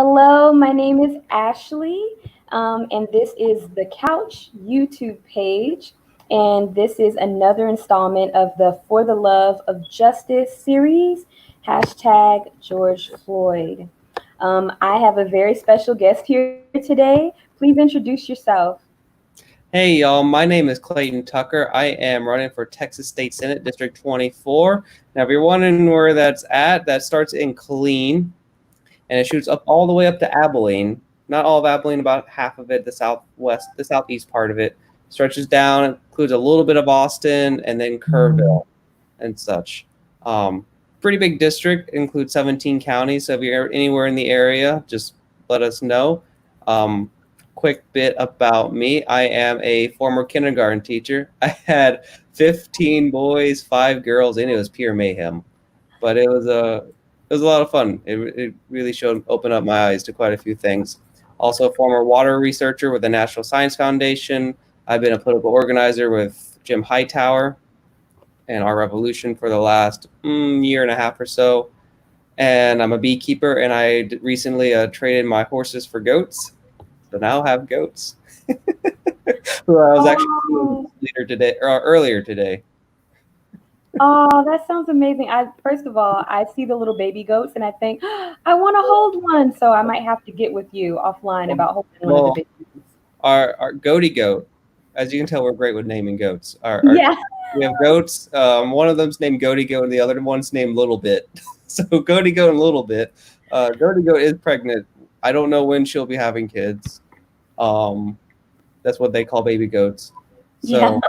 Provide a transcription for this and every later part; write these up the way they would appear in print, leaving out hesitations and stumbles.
Hello, my name is Ashley, and this is the Couch YouTube page. And this is another installment of the For the Love of Justice series, hashtag George Floyd. I have a very special guest here today. Please introduce yourself. Hey y'all, my name is Clayton Tucker. I am running for Texas State Senate District 24. Now, if you're wondering where that's at, that starts in Killeen and it shoots up all the way up to Abilene. Not all of Abilene, about half of it, the southeast part of it, stretches down, includes a little bit of Austin and then Kerrville and such. Um, Pretty big district, includes 17 counties. So if you're anywhere in the area, just let us know. Um, Quick bit about me. I am a former kindergarten teacher. I had 15 boys, 5 girls, and it was pure mayhem. But it was a lot of fun. It really opened up my eyes to quite a few things. Also, a former water researcher with the National Science Foundation. I've been a political organizer with Jim Hightower and Our Revolution for the last year and a half or so. And I'm a beekeeper, and I recently traded my horses for goats. So now I have goats. Who I was actually Oh, later today or earlier today. oh, that sounds amazing. First of all, I see the little baby goats and I think I want to hold one. So I might have to get with you offline about holding one of the Well, babies. our goaty goat, as you can tell, we're great with naming goats. Yeah. We have goats. One of them's named Goaty Goat, and the other one's named Little Bit. So Goaty Goat and Little Bit. Goaty Goat is pregnant. I don't know when she'll be having kids. Um, that's what they call baby goats. Yeah. So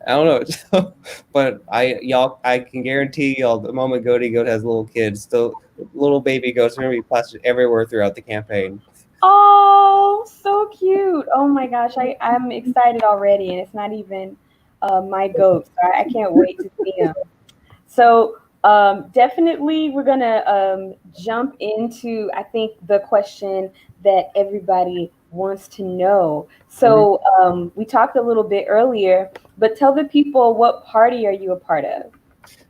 I don't know. So, but I can guarantee y'all, the moment Goaty Goat has little kids, the little baby goats are gonna be plastered everywhere throughout the campaign. Oh, so cute. Oh my gosh. I'm excited already. And it's not even my goats. I can't wait to see them. So definitely we're going to jump into, I think, the question that everybody wants to know. Mhm. So we talked a little bit earlier, but tell the people, what party are you a part of?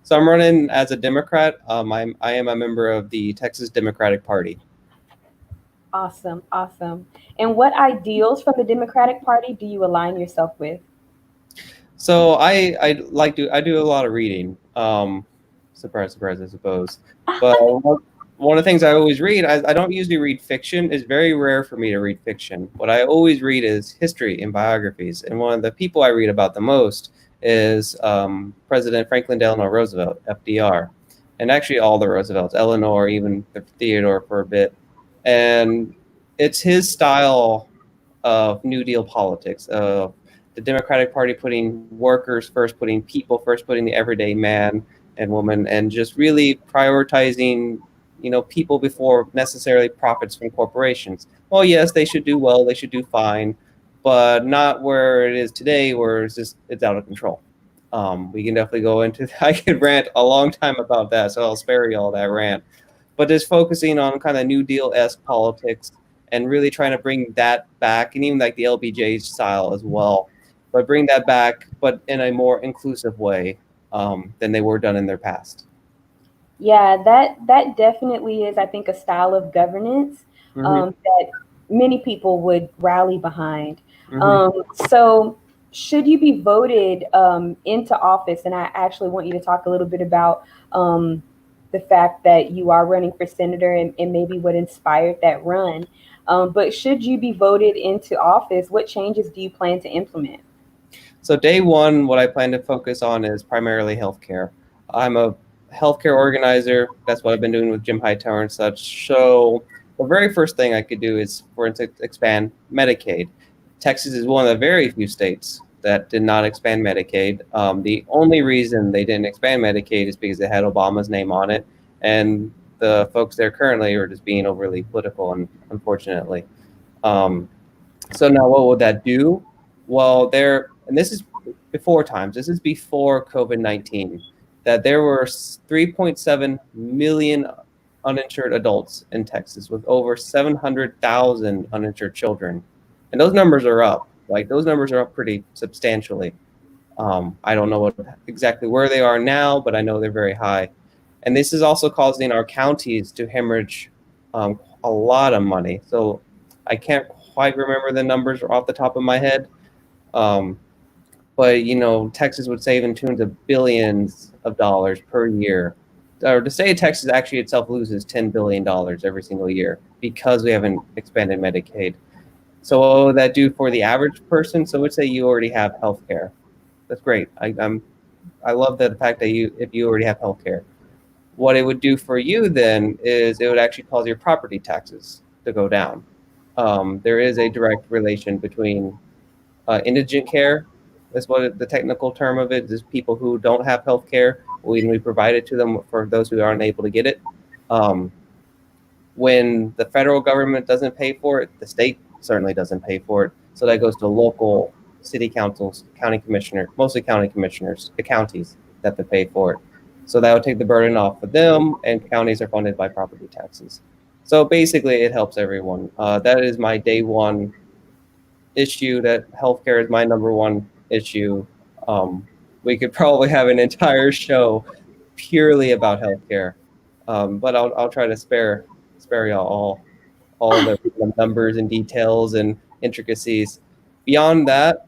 So I'm running as a Democrat. I am a member of the Texas Democratic Party. Awesome, awesome. And what ideals from the Democratic Party do you align yourself with? So I do a lot of reading. Surprise, surprise, I suppose. But one of the things I always read, I don't usually read fiction. It's very rare for me to read fiction. What I always read is history and biographies. And one of the people I read about the most is President Franklin Delano Roosevelt, FDR, and actually all the Roosevelts, Eleanor, even Theodore for a bit. And it's his style of New Deal politics, of the Democratic Party putting workers first, putting people first, putting the everyday man and woman, and just really prioritizing, people before necessarily profits from corporations. Well, yes, they should do well, they should do fine, but not where it is today, where it's out of control. We can definitely go into. I could rant a long time about that, so I'll spare you all that rant. But just focusing on kind of New Deal-esque politics and really trying to bring that back, and even like the LBJ style as well, but bring that back, but in a more inclusive way than they were done in their past. Yeah, that definitely is, I think, a style of governance Hmm. that many people would rally behind. Hmm. Um, so, should you be voted into office? And I actually want you to talk a little bit about the fact that you are running for senator and maybe what inspired that run. But should you be voted into office, what changes do you plan to implement? So day one, what I plan to focus on is primarily healthcare. I'm a healthcare organizer. That's what I've been doing with Jim Hightower and such. So the very first thing I could do is, for instance, expand Medicaid. Texas is one of the very few states that did not expand Medicaid. The only reason they didn't expand Medicaid is because it had Obama's name on it, and the folks there currently are just being overly political, and unfortunately. Um, so now what would that do? Well, and this is before times, this is before COVID-19, that there were 3.7 million uninsured adults in Texas with over 700,000 uninsured children. And those numbers are up. Like those numbers are up pretty substantially. I don't know exactly where they are now, but I know they're very high. And this is also causing our counties to hemorrhage a lot of money. So I can't quite remember the numbers off the top of my head. Um, but Texas would save in tunes of billions of dollars per year. Or to say Texas actually itself loses $10 billion every single year because we haven't expanded Medicaid. So what would that do for the average person? So let's say you already have health care. That's great. I love the fact that if you already have health care. What it would do for you then is it would actually cause your property taxes to go down. There is a direct relation between indigent care. That's what the technical term of it is. People who don't have health care, we provide it to them for those who aren't able to get it. Um, when the federal government doesn't pay for it, the state certainly doesn't pay for it. So that goes to local city councils, county commissioner, mostly county commissioners, the counties that to pay for it. So that would take the burden off of them, and counties are funded by property taxes. So basically, it helps everyone. That is my day one issue. That healthcare is my number one issue. Um, we could probably have an entire show purely about healthcare, but I'll try to spare y'all all the numbers and details and intricacies. Beyond that,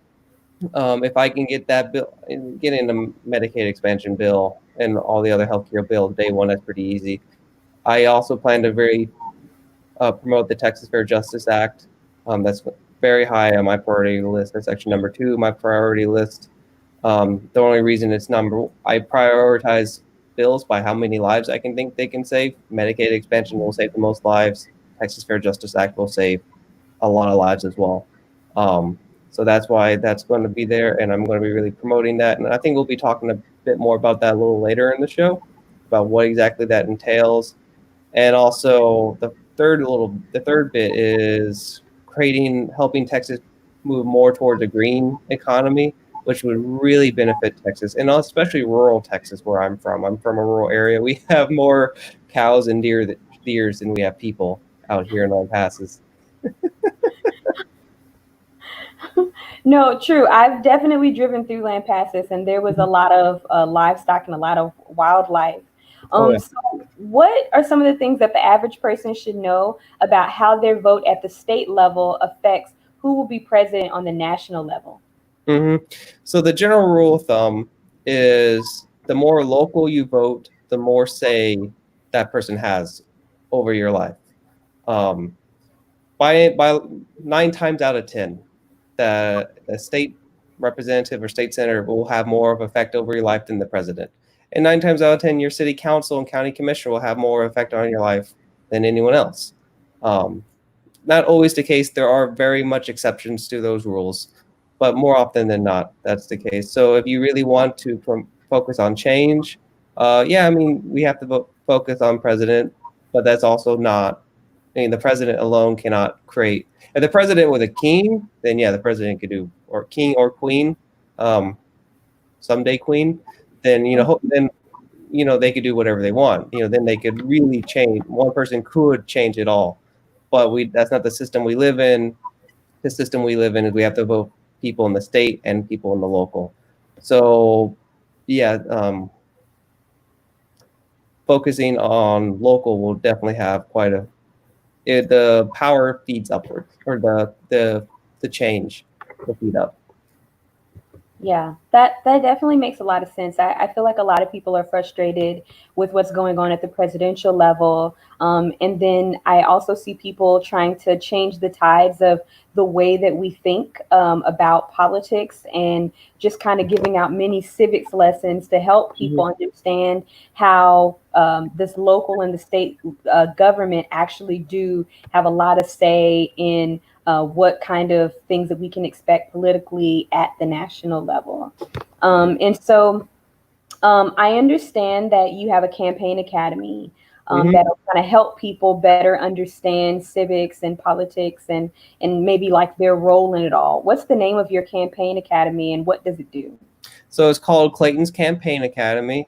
if I can get that bill, get in the Medicaid expansion bill and all the other healthcare bills day one, that's pretty easy. I also plan to very promote the Texas Fair Justice Act. That's very high on my priority list. That's actually number two, my priority list. The only reason I prioritize bills by how many lives I can think they can save. Medicaid expansion will save the most lives. Texas Fair Justice Act will save a lot of lives as well. Um, so that's why that's going to be there, and I'm going to be really promoting that. And I think we'll be talking a bit more about that a little later in the show, about what exactly that entails. And also the third bit is helping Texas move more towards a green economy, which would really benefit Texas, and especially rural Texas, where I'm from. I'm from a rural area. We have more cows and deers than we have people out here in our passes. No, true. I've definitely driven through land passes, and there was a lot of livestock and a lot of wildlife. Oh yeah. So, what are some of the things that the average person should know about how their vote at the state level affects who will be president on the national level? hmm So the general rule of thumb is the more local you vote, the more say that person has over your life. Um, by 9 times out of 10, the state representative or state senator will have more of effect over your life than the president. And 9 times out of 10, your city council and county commissioner will have more effect on your life than anyone else. Um, Not always the case. There are very much exceptions to those rules, but more often than not, that's the case. So if you really want to focus on change, yeah, I mean, we have to focus on president, but that's also not. I mean, the president alone cannot create. If the president was a king, then yeah, the president could do, or king or queen, um, someday queen. Then they could do whatever they want. Then they could really change. One person could change it all, but that's not the system we live in. The system we live in is we have to vote people in the state and people in the local. So yeah, focusing on local will definitely have the power feeds upwards, or the change will feed up. Yeah, that definitely makes a lot of sense. I feel like a lot of people are frustrated with what's going on at the presidential level. And then I also see people trying to change the tides of the way that we think about politics, and just kind of giving out many civics lessons to help people Mhm. understand how this local and the state government actually do have a lot of say in what kind of things that we can expect politically at the national level. And so I understand that you have a campaign academy Mhm. that'll kind of help people better understand civics and politics, and maybe like their role in it all. What's the name of your campaign academy, and what does it do? So it's called Clayton's Campaign Academy.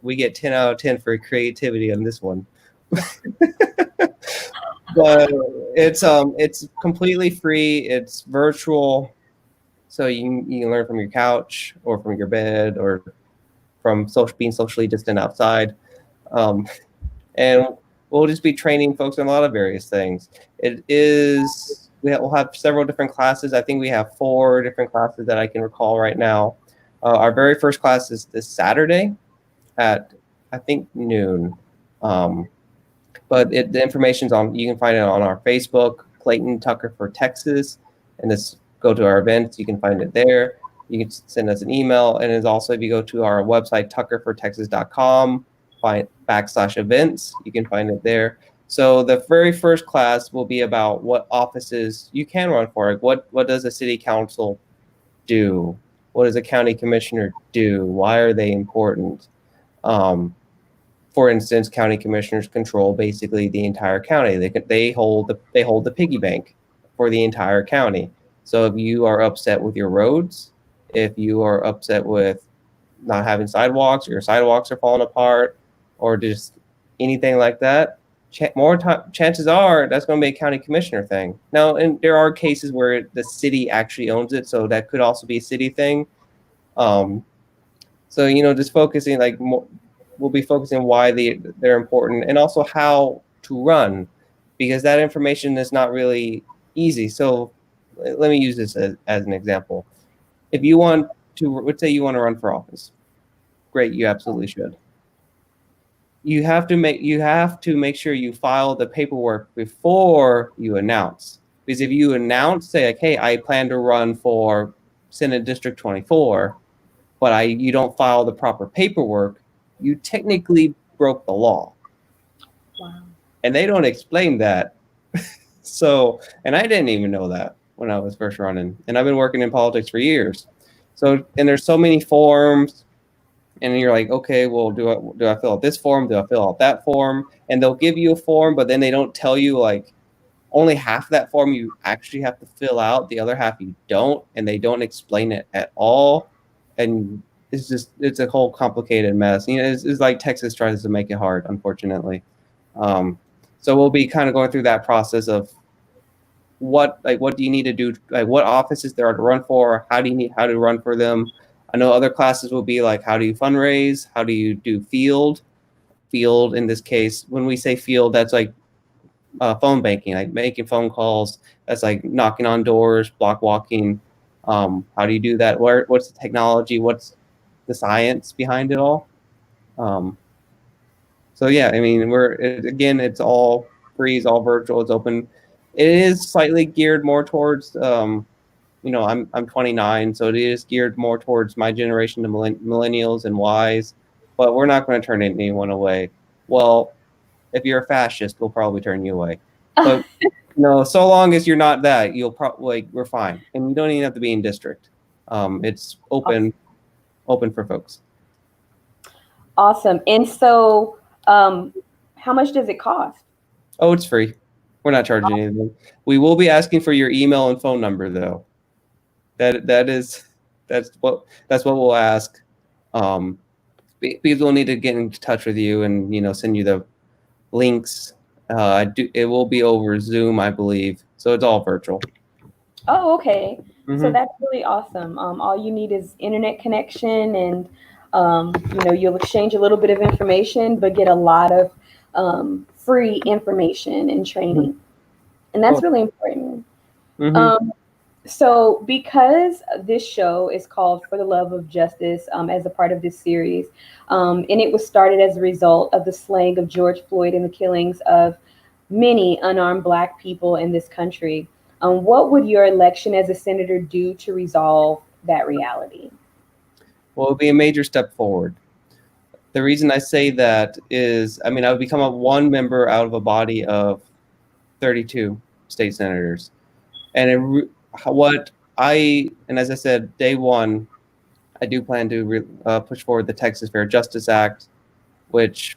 We get 10 out of 10 for creativity on this one. But it's completely free. It's virtual, so you can learn from your couch or from your bed or from being socially distant outside. Um, and we'll just be training folks on a lot of various things. It is we'll have several different classes. I think we have 4 different classes that I can recall right now. Our very first class is this Saturday at I think noon. Um, but the information's on. You can find it on our Facebook, Clayton Tucker for Texas, and just go to our events. You can find it there. You can send us an email, and it's also if you go to our website tuckerfortexas.com, find /events. You can find it there. So the very first class will be about what offices you can run for. Like what does a city council do? What does a county commissioner do? Why are they important? For instance, county commissioners control basically the entire county. They hold the piggy bank for the entire county. So if you are upset with your roads, if you are upset with not having sidewalks, or your sidewalks are falling apart, or just anything like that, chances are that's going to be a county commissioner thing. Now, and there are cases where the city actually owns it, so that could also be a city thing. Um, so just focusing like more, we'll be focusing why they're important and also how to run, because that information is not really easy. So let me use this as an example. If you want to, let's say you want to run for office, great, you absolutely should. You have to make sure you file the paperwork before you announce, because if you announce, say like, hey, I plan to run for Senate District 24, but you don't file the proper paperwork, you technically broke the law. Wow. And they don't explain that. So, and I didn't even know that when I was first running. And I've been working in politics for years. So, and there's so many forms, and you're like, okay, well, do I fill out this form? Do I fill out that form? And they'll give you a form, but then they don't tell you like only half of that form you actually have to fill out. The other half you don't, and they don't explain it at all. And it's a whole complicated mess. It's like Texas tries to make it hard, unfortunately. So we'll be kind of going through that process of what do you need to do, like what offices there are to run for, how to run for them. I know other classes will be like, how do you fundraise, how do you do field in this case. When we say field, that's like phone banking, like making phone calls. That's like knocking on doors, block walking. How do you do that? What's the technology? What's the science behind it all? So yeah, I mean, again, it's all free, it's all virtual, it's open. It is slightly geared more towards, I'm 29, so it is geared more towards my generation, the millennials and Ys. But we're not going to turn anyone away. Well, if you're a fascist, we'll probably turn you away. But so long as you're not that, you'll probably we're fine, and you don't even have to be in district. It's open for folks. Awesome. And so, how much does it cost? Oh, it's free. We're not charging anything. We will be asking for your email and phone number, though. That's what we'll ask. Because we'll need to get in touch with you and send you the links. It will be over Zoom, I believe. So it's all virtual. Oh, okay. So that's really awesome. All you need is internet connection, and you'll exchange a little bit of information, but get a lot of free information and training, and that's really important. So, because this show is called For the Love of Justice, as a part of this series, and it was started as a result of the slaying of George Floyd and the killings of many unarmed Black people in this country, what would your election as a senator do to resolve that reality? Well, it would be a major step forward. The reason I say that is, I would become one member out of a body of 32 state senators. And as I said, day one, I do plan to push forward the Texas Fair Justice Act, which,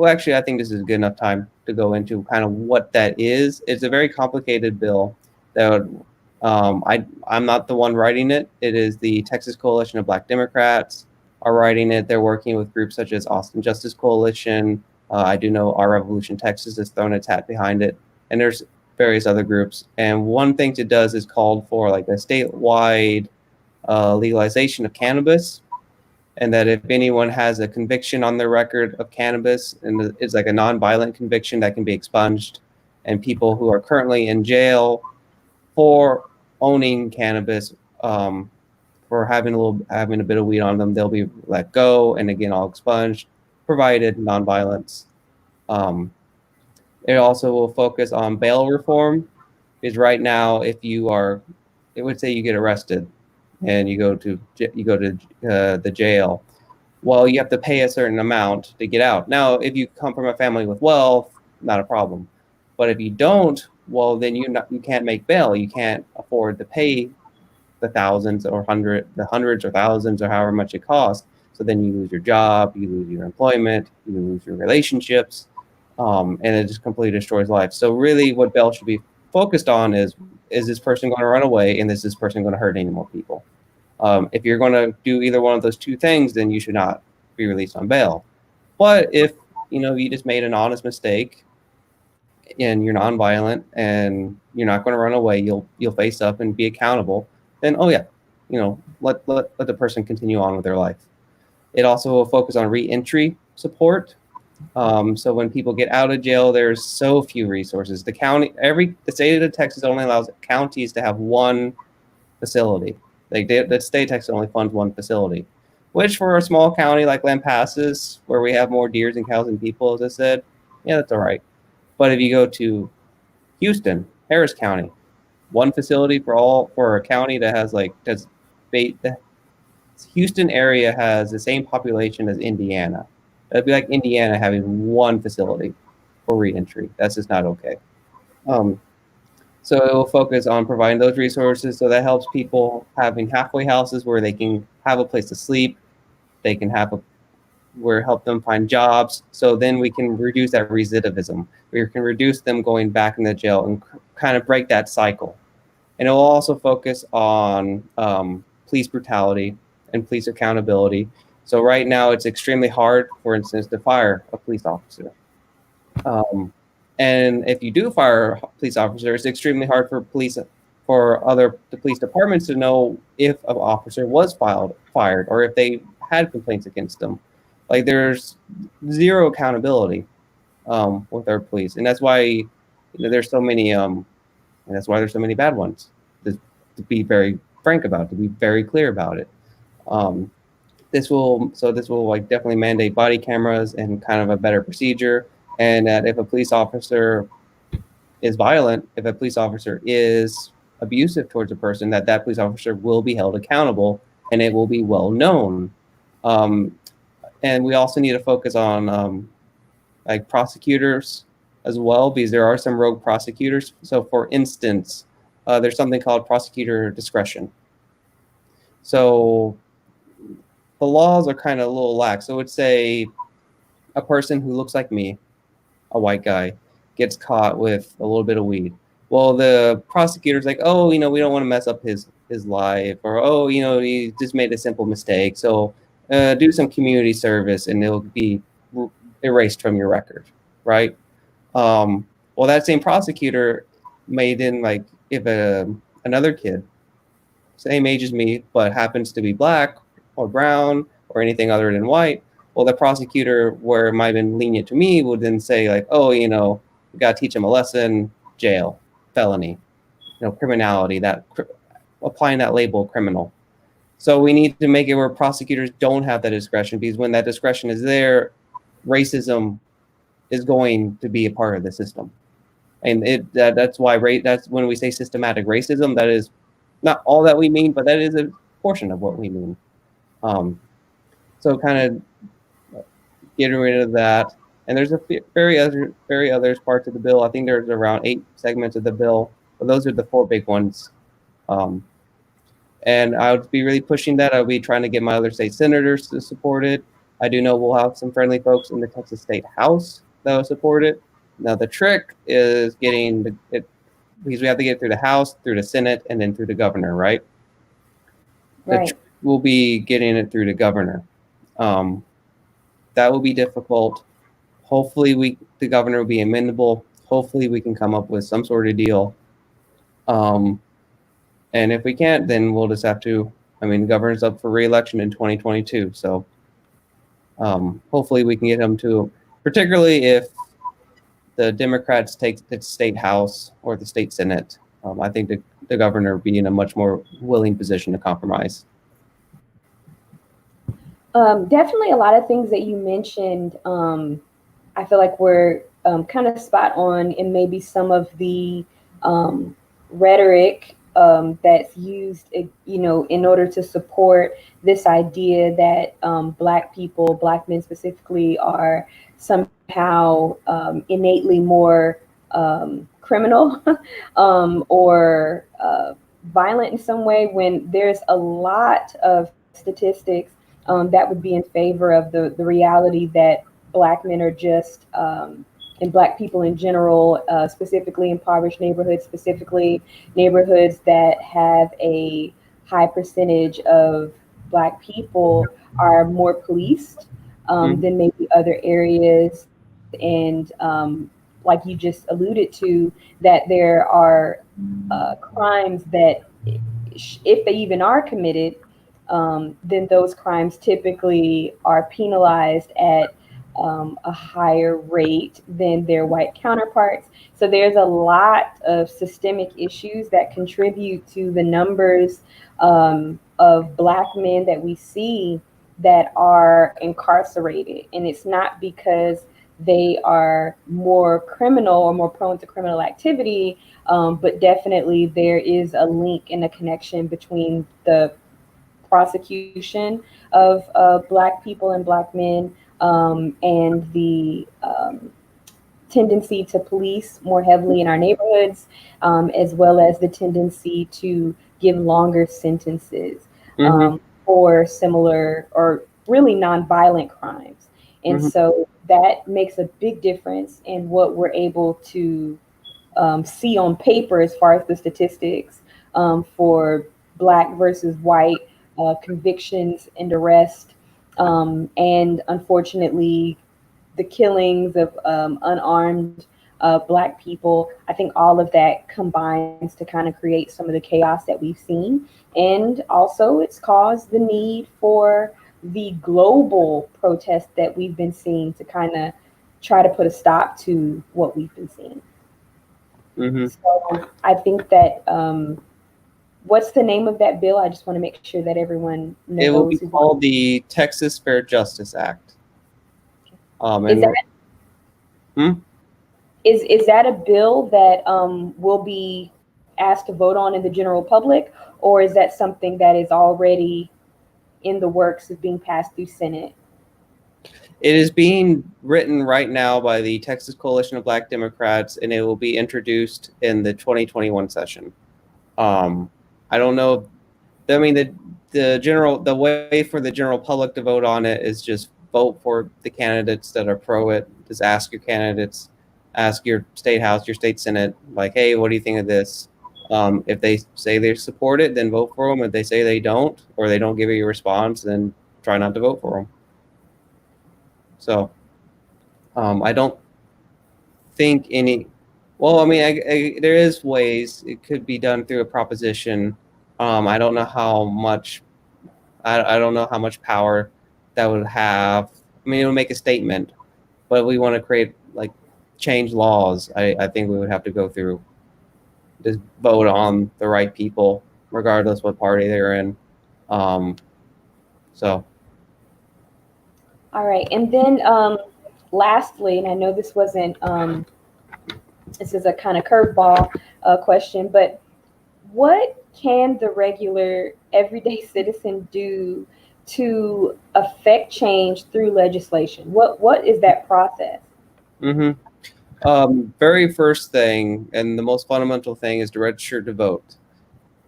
actually, I think this is a good enough time to go into kind of what that is. It's a very complicated bill that I'm not the one writing it. It is the Texas Coalition of Black Democrats are writing it. They're working with groups such as Austin Justice Coalition. I do know Our Revolution Texas has thrown its hat behind it, and there's various other groups. And one thing it does is called for like a statewide legalization of cannabis. and that if anyone has a conviction on their record of cannabis and it's like a nonviolent conviction, that can be expunged, and people who are currently in jail for owning cannabis, for having a bit of weed on them, they'll be let go and again all expunged, provided nonviolence. Um, it also will focus on bail reform, because right now, if you are, it would say you get arrested and you go to the jail. Well, you have to pay a certain amount to get out. Now, if you come from a family with wealth, not a problem. But if you don't, well, then you can't make bail. You can't afford to pay the thousands or the hundreds or thousands or however much it costs. So then you lose your job, you lose your employment, you lose your relationships, and it just completely destroys life. So really, what bail should be focused on is this person going to run away, and is this person going to hurt any more people? If you're going to do either one of those two things, then you should not be released on bail. But if you just made an honest mistake and you're nonviolent and you're not going to run away, you'll face up and be accountable. Then oh yeah, let the person continue on with their life. It also will focus on reentry support. So when people get out of jail, there's so few resources. The state of Texas only allows counties to have one facility. Like the state of Texas only funds one facility, which for a small county like Lampasas, where we have more deers and cows than people, as I said, yeah, that's all right. But if you go to Houston, Harris County, one facility for a county that has the Houston area has the same population as Indiana. It'd be like Indiana having one facility for reentry. That's just not okay. Um, so it will focus on providing those resources. So that helps people having halfway houses where they can have a place to sleep. They can help them find jobs. So then we can reduce that recidivism. We can reduce them going back into jail and kind of break that cycle. And it will also focus on police brutality and police accountability. So right now it's extremely hard, for instance, to fire a police officer. And if you do fire a police officer, it's extremely hard for the police departments to know if an officer was fired or if they had complaints against them. Like there's zero accountability with our police, and that's why there's so many. And that's why there's so many bad ones. To be very frank about it, to be very clear about it. This will like definitely mandate body cameras and kind of a better procedure. And that if a police officer is violent, if a police officer is abusive towards a person, that police officer will be held accountable and it will be well known. And we also need to focus on like prosecutors as well, because there are some rogue prosecutors. So for instance, there's something called prosecutor discretion. So the laws are kind of a little lax. So it's a person who looks like me, a white guy, gets caught with a little bit of weed. Well, the prosecutor's like, oh, we don't want to mess up his life, or oh, he just made a simple mistake, so do some community service and it'll be erased from your record, right? Well, that same prosecutor may then, like, if another kid, same age as me, but happens to be black or brown or anything other than white, well, the prosecutor, where it might have been lenient to me, would then say, like, oh, we got to teach him a lesson, jail, felony, criminality, applying that label criminal. So we need to make it where prosecutors don't have that discretion, because when that discretion is there, racism is going to be a part of the system. And that's when we say systematic racism, that is not all that we mean, but that is a portion of what we mean. So kind of getting rid of that. And there's a very other parts of the bill. I think there's around 8 segments of the bill, but those are the 4 big ones. And I would be really pushing that. I would be trying to get my other state senators to support it. I do know we'll have some friendly folks in the Texas State House that will support it. Now the trick is getting it, because we have to get through the House, through the Senate, and then through the governor, right? Right. We'll be getting it through the governor. That will be difficult. Hopefully the governor will be amendable. Hopefully we can come up with some sort of deal. And if we can't, then we'll just have to, the governor's up for re-election in 2022. So Hopefully, we can get him to, particularly if the Democrats take the state house or the state senate. I think the governor would be in a much more willing position to compromise. Definitely a lot of things that you mentioned. I feel like we're kind of spot on in maybe some of the um, rhetoric that's used, in order to support this idea that Black people, Black men specifically, are somehow innately more criminal or violent in some way, when there's a lot of statistics that would be in favor of the reality that Black men are just, and Black people in general, specifically impoverished neighborhoods, specifically neighborhoods that have a high percentage of Black people, are more policed Mm-hmm. than maybe other areas. And like you just alluded to, that there are crimes that, if they even are committed, then those crimes typically are penalized at a higher rate than their white counterparts. So there's a lot of systemic issues that contribute to the numbers of Black men that we see that are incarcerated. And it's not because they are more criminal or more prone to criminal activity, but definitely there is a link and a connection between the prosecution of Black people and Black men, and the tendency to police more heavily in our neighborhoods, as well as the tendency to give longer sentences Mm-hmm. for similar or really nonviolent crimes. And Mm-hmm. so that makes a big difference in what we're able to see on paper as far as the statistics for Black versus white convictions and arrest, and unfortunately the killings of unarmed Black people. I think all of that combines to kind of create some of the chaos that we've seen. And also, it's caused the need for the global protest that we've been seeing to kind of try to put a stop to what we've been seeing. Mm-hmm. So I think that, what's the name of that bill? I just want to make sure that everyone It will knows be who wants. called the Texas Fair Justice Act. Is And that hmm? is that a bill that will be asked to vote on in the general public, or is that something that is already in the works of being passed through Senate? It is being written right now by the Texas Coalition of Black Democrats, and it will be introduced in the 2021 session. Um, I don't know. I mean, the way for the general public to vote on it is just vote for the candidates that are pro it. Just ask your candidates, ask your state house, your state senate, like, hey, what do you think of this? If they say they support it, then vote for them. If they say they don't, or they don't give you a response, then try not to vote for them. So I don't think any. Well, I mean, there is ways it could be done through a proposition. I don't know how much. I don't know how much power that would have. I mean, it would make a statement, but we want to create like change laws. I think we would have to go through just vote on the right people, regardless what party they're in. Um, so. All right, and then lastly, and I know this wasn't this is a kind of curveball question, but what can the regular everyday citizen do to affect change through legislation? What is that process? Mm-hmm. Very first thing and the most fundamental thing is to register to vote.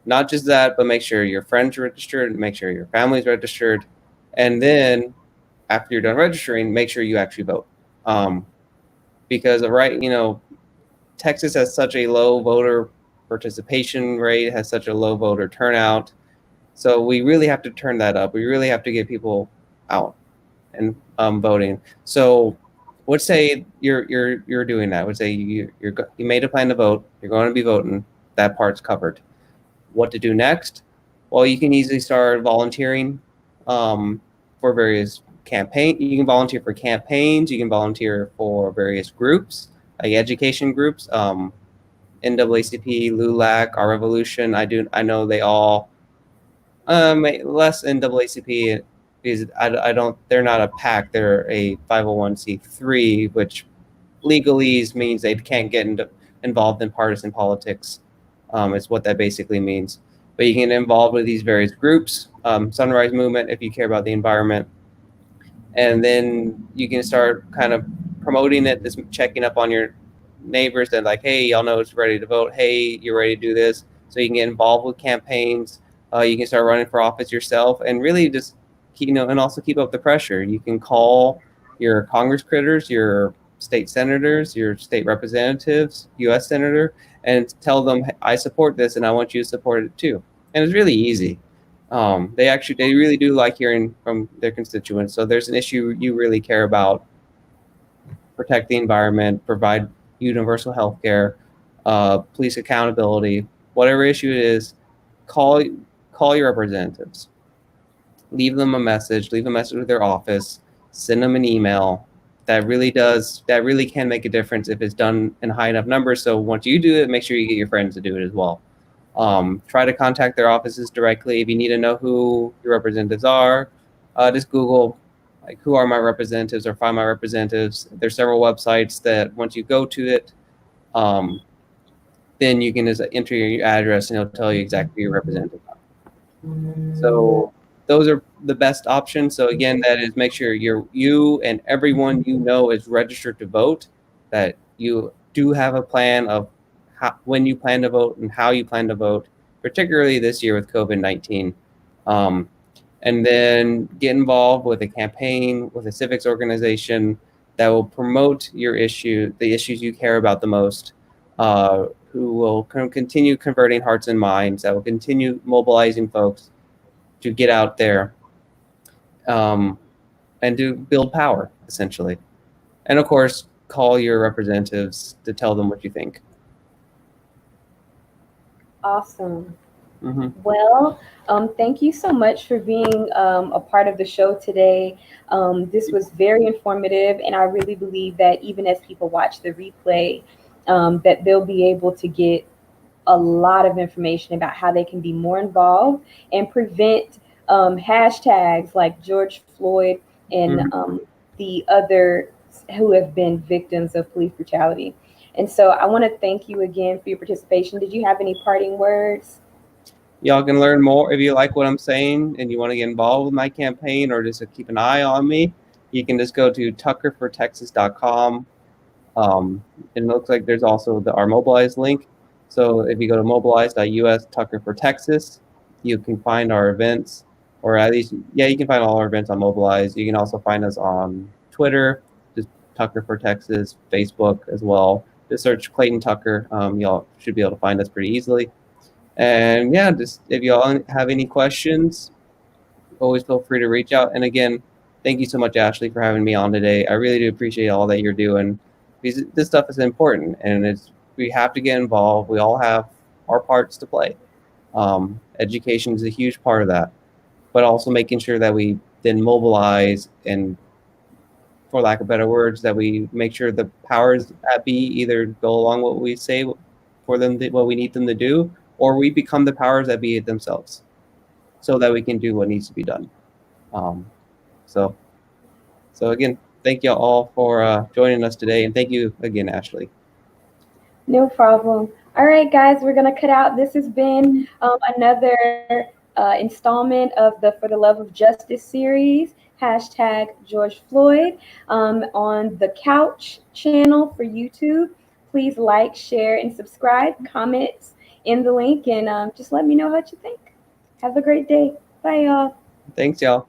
Not just that, but make sure your friends are registered, make sure your family's registered, and then after you're done registering, make sure you actually vote. Um, because right, Texas has such a low voter participation rate, has such a low voter turnout. So we really have to turn that up. We really have to get people out and voting. So let's say you're doing that. Let's say you made a plan to vote. You're going to be voting. That part's covered. What to do next? Well, you can easily start volunteering for various campaign. You can volunteer for campaigns. You can volunteer for various groups, like education groups. NAACP, LULAC, Our Revolution. I know they all less NAACP because I don't. They're not a PAC. They're a 501c3, which legalese means they can't get involved in partisan politics. Is what that basically means. But you can get involved with these various groups. Sunrise Movement, if you care about the environment, and then you can start kind of promoting it, just checking up on your neighbors that like, hey, y'all know it's ready to vote. Hey, you're ready to do this. So you can get involved with campaigns. You can start running for office yourself, and really just and also keep up the pressure. You can call your Congress critters, your state senators, your state representatives, U.S. senator, and tell them, I support this, and I want you to support it too. And it's really easy. They really do like hearing from their constituents. So there's an issue you really care about, protect the environment, provide universal health care, police accountability, whatever issue it is, call your representatives. Leave them a message, leave a message with their office, send them an email. That really can make a difference if it's done in high enough numbers. So once you do it, make sure you get your friends to do it as well. Try to contact their offices directly. If you need to know who your representatives are, just Google like who are my representatives or find my representatives. There's several websites that once you go to it, then you can just enter your address and it'll tell you exactly who your representative are. So those are the best options. So again, that is make sure you and everyone you know is registered to vote, that you do have a plan of when you plan to vote and how you plan to vote, particularly this year with COVID-19. And then get involved with a campaign, with a civics organization that will promote the issues you care about the most, who will continue converting hearts and minds, that will continue mobilizing folks to get out there and to build power, essentially. And of course, call your representatives to tell them what you think. Awesome. Mm-hmm. Well, thank you so much for being a part of the show today. This was very informative, and I really believe that even as people watch the replay, that they'll be able to get a lot of information about how they can be more involved and prevent hashtags like George Floyd and the other who have been victims of police brutality. And so I want to thank you again for your participation. Did you have any parting words? Y'all can learn more if you like what I'm saying and you want to get involved with my campaign or just keep an eye on me. You can just go to tuckerfortexas.com. It looks like there's also our Mobilize link. So if you go to mobilize.us Tucker for Texas, you can find our events, or at least, you can find all our events on Mobilize. You can also find us on Twitter, just Tucker for Texas, Facebook as well. Just search Clayton Tucker. Y'all should be able to find us pretty easily. And yeah, just if y'all have any questions, always feel free to reach out. And again, thank you so much, Ashley, for having me on today. I really do appreciate all that you're doing, because this stuff is important and we have to get involved. We all have our parts to play. Education is a huge part of that, but also making sure that we then mobilize and, for lack of better words, that we make sure the powers that be either go along what we say for them, what we need them to do, or we become the powers that be themselves, so that we can do what needs to be done. So again, thank you all for joining us today, and thank you again, Ashley. No problem. All right, guys, we're going to cut out. This has been another installment of the For the Love of Justice series, hashtag George Floyd, on the Couch channel for YouTube. Please like, share, and subscribe. Comments in the link, and just let me know what you think. Have a great day. Bye, y'all. Thanks, y'all.